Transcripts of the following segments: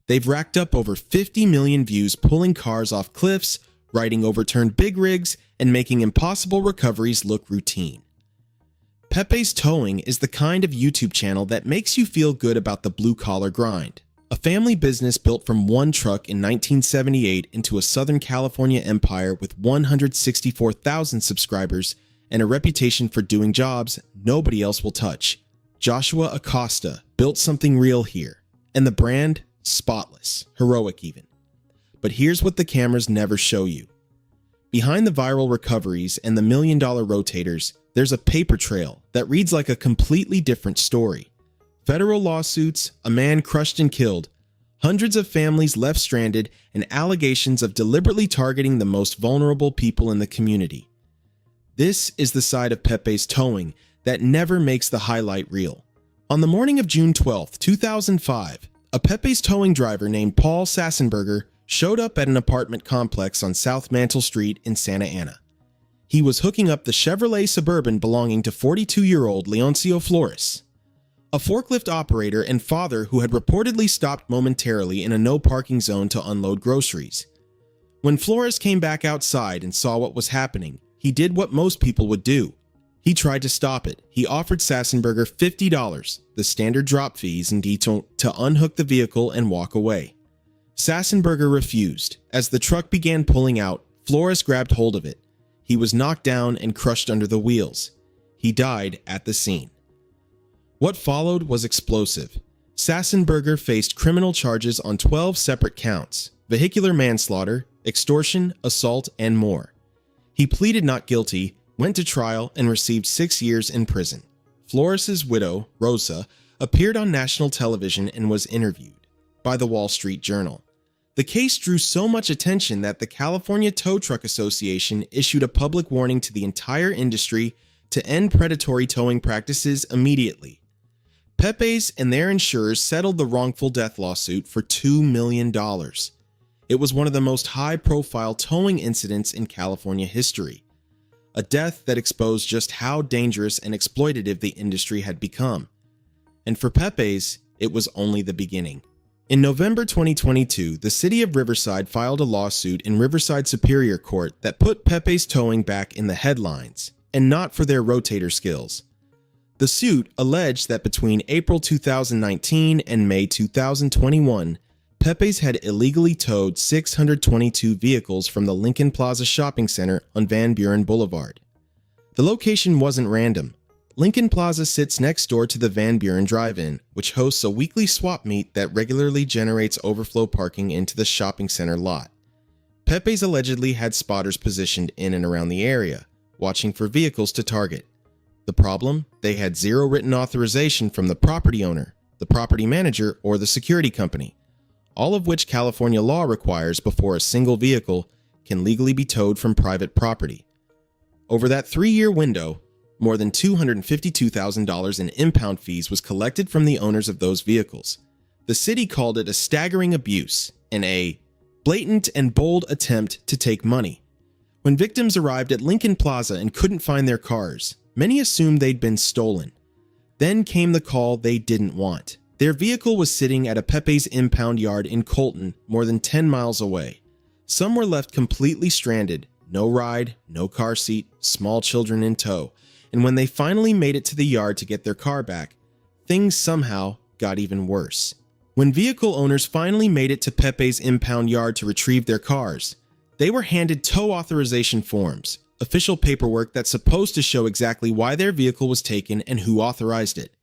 They've racked up over 50 million views pulling cars off cliffs, riding overturned big rigs, and making impossible recoveries look routine. Pepe's Towing is the kind of YouTube channel that makes you feel good about the blue-collar grind. A family business built from one truck in 1978 into a Southern California empire with 164,000 subscribers and a reputation for doing jobs nobody else will touch. Joshua Acosta built something real here, and the brand, spotless, heroic even. But here's what the cameras never show you. Behind the viral recoveries and the million-dollar rotators, there's a paper trail that reads like a completely different story. Federal lawsuits, a man crushed and killed, hundreds of families left stranded, and allegations of deliberately targeting the most vulnerable people in the community. This is the side of Pepe's Towing that never makes the highlight reel. On the morning of June 12, 2005, a Pepe's Towing driver named Paul Sassenberger showed up at an apartment complex on South Mantle Street in Santa Ana. He was hooking up the Chevrolet Suburban belonging to 42-year-old Leoncio Flores, a forklift operator and father who had reportedly stopped momentarily in a no-parking zone to unload groceries. When Flores came back outside and saw what was happening, he did what most people would do. He tried to stop it. He offered Sassenberger $50, the standard drop fees in detail, to unhook the vehicle and walk away. Sassenberger refused. As the truck began pulling out, Flores grabbed hold of it. He was knocked down and crushed under the wheels. He died at the scene. What followed was explosive. Sassenberger faced criminal charges on 12 separate counts: vehicular manslaughter, extortion, assault, and more. He pleaded not guilty, went to trial, and received 6 years in prison. Flores's widow, Rosa, appeared on national television and was interviewed by the Wall Street Journal. The case drew so much attention that the California Tow Truck Association issued a public warning to the entire industry to end predatory towing practices immediately. Pepe's and their insurers settled the wrongful death lawsuit for $2 million. It was one of the most high-profile towing incidents in California history, a death that exposed just how dangerous and exploitative the industry had become. And for Pepe's, it was only the beginning. In November 2022, the city of Riverside filed a lawsuit in Riverside Superior Court that put Pepe's Towing back in the headlines, and not for their rotator skills. The suit alleged that between April 2019 and May 2021, Pepe's had illegally towed 622 vehicles from the Lincoln Plaza shopping center on Van Buren Boulevard. The location wasn't random. Lincoln Plaza sits next door to the Van Buren Drive-In, which hosts a weekly swap meet that regularly generates overflow parking into the shopping center lot. Pepe's allegedly had spotters positioned in and around the area, watching for vehicles to target. The problem? They had zero written authorization from the property owner, the property manager, or the security company, all of which California law requires before a single vehicle can legally be towed from private property. Over that 3-year window, more than $252,000 in impound fees was collected from the owners of those vehicles. The city called it a staggering abuse and a blatant and bold attempt to take money. When victims arrived at Lincoln Plaza and couldn't find their cars, many assumed they'd been stolen. Then came the call they didn't want. Their vehicle was sitting at a Pepe's impound yard in Colton, more than 10 miles away. Some were left completely stranded, no ride, no car seat, small children in tow. And when they finally made it to the yard to get their car back, things somehow got even worse. When vehicle owners finally made it to Pepe's impound yard to retrieve their cars, they were handed tow authorization forms, official paperwork that's supposed to show exactly why their vehicle was taken and who authorized it.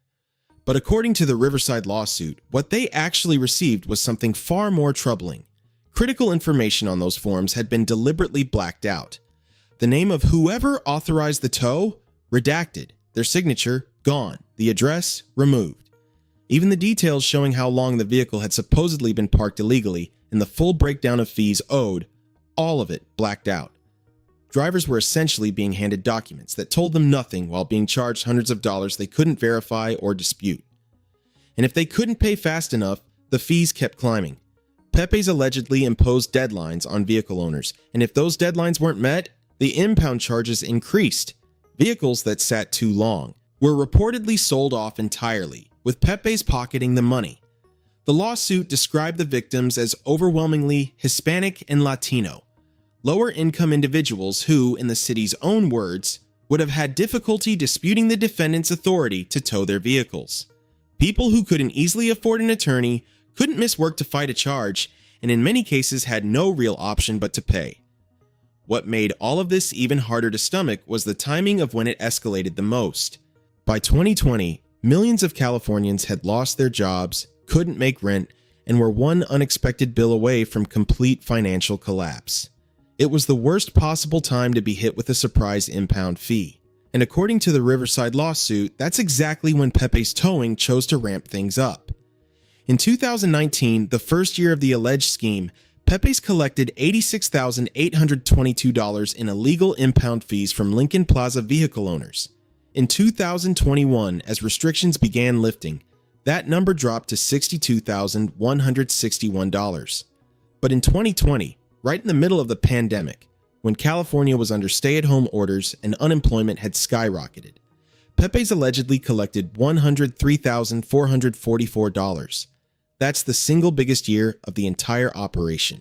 But according to the Riverside lawsuit, what they actually received was something far more troubling. Critical information on those forms had been deliberately blacked out. The name of whoever authorized the tow, redacted, their signature gone, the address removed. Even the details showing how long the vehicle had supposedly been parked illegally and the full breakdown of fees owed, all of it blacked out. Drivers were essentially being handed documents that told them nothing while being charged hundreds of dollars they couldn't verify or dispute. And if they couldn't pay fast enough, the fees kept climbing. Pepe's allegedly imposed deadlines on vehicle owners, and if those deadlines weren't met, the impound charges increased. Vehicles that sat too long were reportedly sold off entirely, with Pepe's pocketing the money. The lawsuit described the victims as overwhelmingly Hispanic and Latino, lower-income individuals who, in the city's own words, would have had difficulty disputing the defendant's authority to tow their vehicles. People who couldn't easily afford an attorney, couldn't miss work to fight a charge, and in many cases had no real option but to pay. What made all of this even harder to stomach was the timing of when it escalated the most. By 2020, millions of Californians had lost their jobs, couldn't make rent, and were one unexpected bill away from complete financial collapse. It was the worst possible time to be hit with a surprise impound fee. And according to the Riverside lawsuit, that's exactly when Pepe's Towing chose to ramp things up. In 2019, the first year of the alleged scheme, Pepe's collected $86,822 in illegal impound fees from Lincoln Plaza vehicle owners. In 2021, as restrictions began lifting, that number dropped to $62,161. But in 2020, right in the middle of the pandemic, when California was under stay-at-home orders and unemployment had skyrocketed, Pepe's allegedly collected $103,444. That's the single biggest year of the entire operation.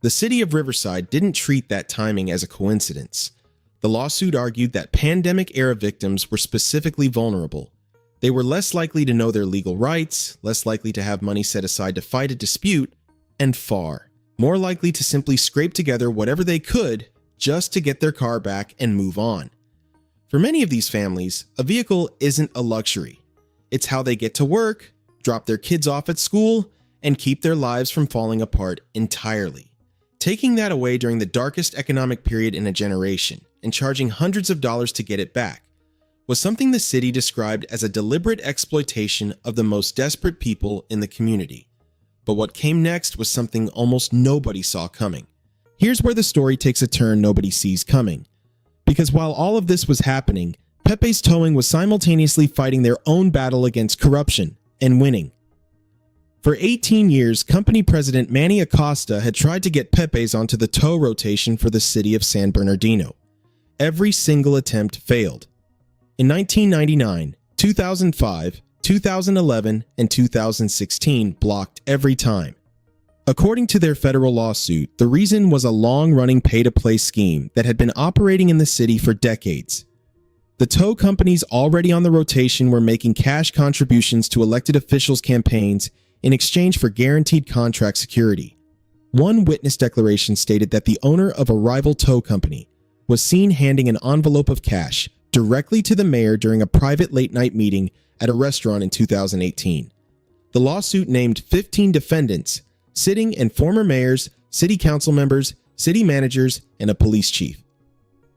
The city of Riverside didn't treat that timing as a coincidence. The lawsuit argued that pandemic-era victims were specifically vulnerable. They were less likely to know their legal rights, less likely to have money set aside to fight a dispute, and far more likely to simply scrape together whatever they could just to get their car back and move on. For many of these families, a vehicle isn't a luxury. It's how they get to work, drop their kids off at school, and keep their lives from falling apart entirely. Taking that away during the darkest economic period in a generation and charging hundreds of dollars to get it back was something the city described as a deliberate exploitation of the most desperate people in the community. But what came next was something almost nobody saw coming. Here's where the story takes a turn nobody sees coming. Because while all of this was happening, Pepe's Towing was simultaneously fighting their own battle against corruption and winning. For 18 years, company president Manny Acosta had tried to get Pepe's onto the tow rotation for the city of San Bernardino. Every single attempt failed. In 1999, 2005, 2011, and 2016 blocked every time. According to their federal lawsuit, the reason was a long-running pay-to-play scheme that had been operating in the city for decades. The tow companies already on the rotation were making cash contributions to elected officials' campaigns in exchange for guaranteed contract security. One witness declaration stated that the owner of a rival tow company was seen handing an envelope of cash directly to the mayor during a private late-night meeting at a restaurant in 2018. The lawsuit named 15 defendants, sitting and former mayors, city council members, city managers, and a police chief.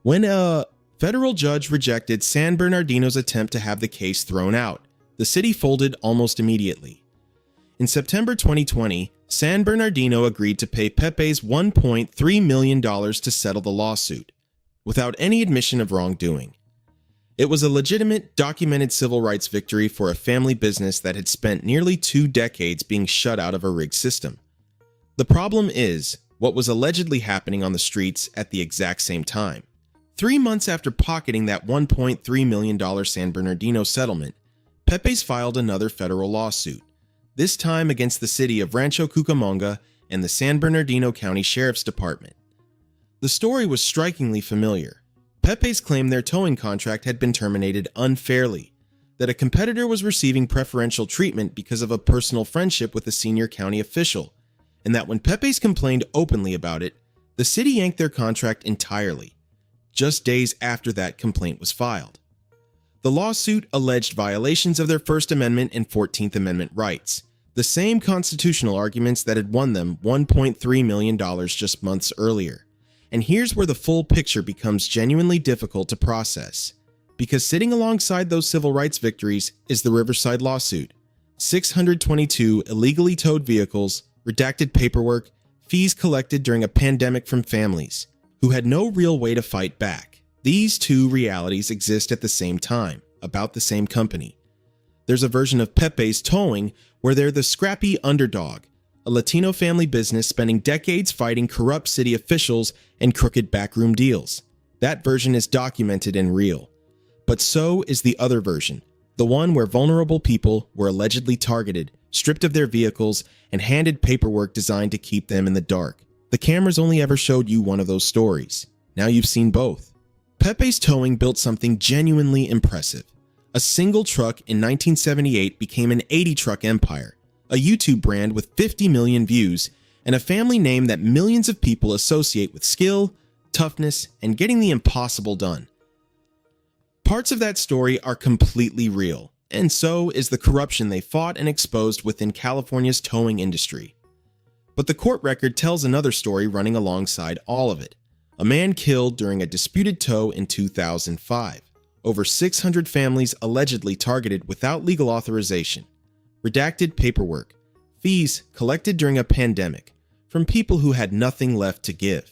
When a federal judge rejected San Bernardino's attempt to have the case thrown out, the city folded almost immediately. In September 2020, San Bernardino agreed to pay Pepe's $1.3 million to settle the lawsuit, without any admission of wrongdoing. It was a legitimate, documented civil rights victory for a family business that had spent nearly 2 decades being shut out of a rigged system. The problem is what was allegedly happening on the streets at the exact same time. 3 months after pocketing that $1.3 million San Bernardino settlement, Pepe's filed another federal lawsuit, this time against the city of Rancho Cucamonga and the San Bernardino County Sheriff's Department. The story was strikingly familiar. Pepe's claimed their towing contract had been terminated unfairly, that a competitor was receiving preferential treatment because of a personal friendship with a senior county official, and that when Pepe's complained openly about it, the city yanked their contract entirely, just days after that complaint was filed. The lawsuit alleged violations of their First Amendment and 14th Amendment rights, the same constitutional arguments that had won them $1.3 million just months earlier. And here's where the full picture becomes genuinely difficult to process, because sitting alongside those civil rights victories is the Riverside lawsuit. 622 illegally towed vehicles, redacted paperwork, fees collected during a pandemic from families who had no real way to fight back. These two realities exist at the same time, about the same company. There's a version of Pepe's Towing where they're the scrappy underdog, a Latino family business spending decades fighting corrupt city officials and crooked backroom deals. That version is documented and real. But so is the other version, the one where vulnerable people were allegedly targeted, stripped of their vehicles, and handed paperwork designed to keep them in the dark. The cameras only ever showed you one of those stories. Now you've seen both. Pepe's Towing built something genuinely impressive. A single truck in 1978 became an 80-truck empire, a YouTube brand with 50 million views, and a family name that millions of people associate with skill, toughness, and getting the impossible done. Parts of that story are completely real, and so is the corruption they fought and exposed within California's towing industry. But the court record tells another story running alongside all of it. A man killed during a disputed tow in 2005. Over 600 families allegedly targeted without legal authorization. Redacted paperwork. Fees collected during a pandemic from people who had nothing left to give.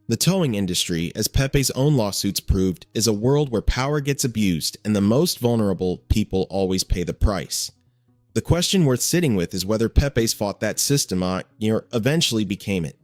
The towing industry, as Pepe's own lawsuits proved, is a world where power gets abused and the most vulnerable people always pay the price. The question worth sitting with is whether Pepe's fought that system or eventually became it.